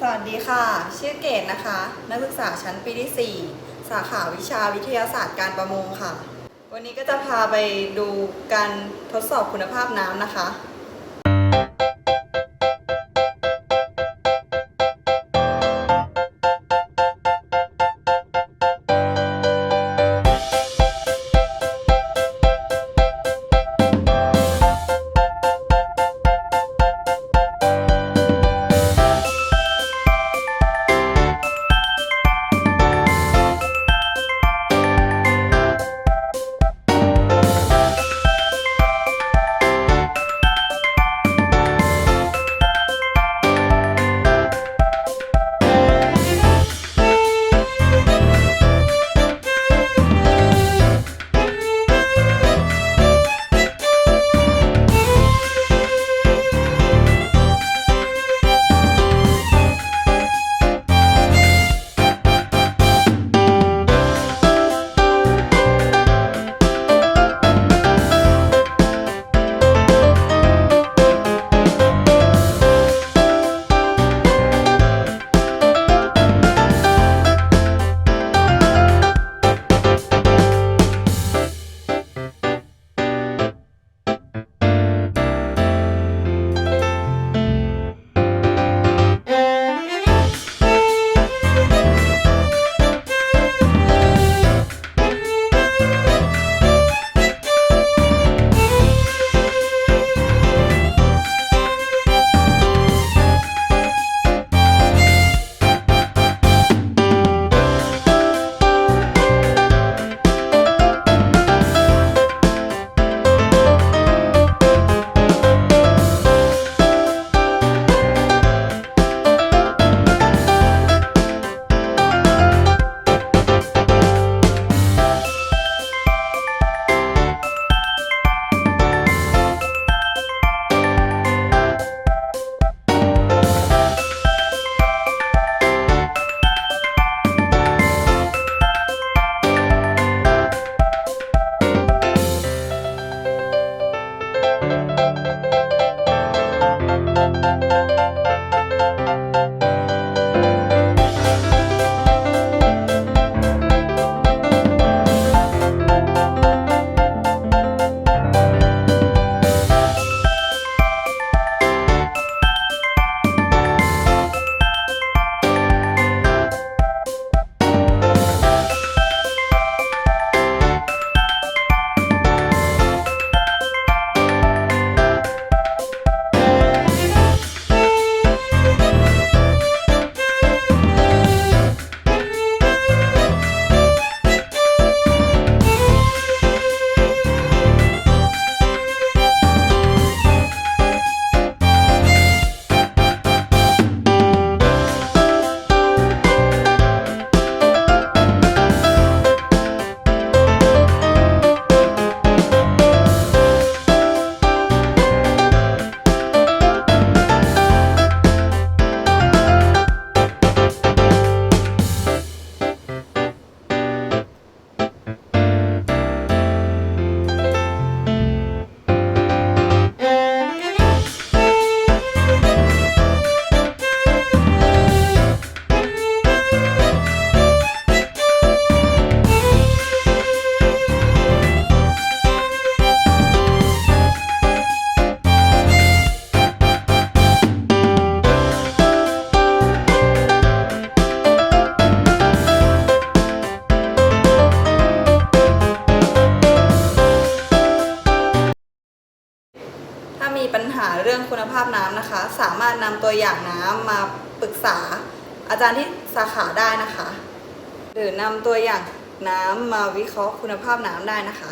สวัสดีค่ะชื่อเกดนะคะนักศึกษาชั้นปีที่ 4 สาขาวิชาวิทยาศาสตร์การประมงค่ะวันนี้ก็จะพาไปดูการทดสอบคุณภาพน้ำนะคะถ้ามีปัญหาเรื่องคุณภาพน้ำนะคะสามารถนำตัวอย่างน้ำมาปรึกษาอาจารย์ที่สาขาได้นะคะหรือนำตัวอย่างน้ำมาวิเคราะห์คุณภาพน้ำได้นะคะ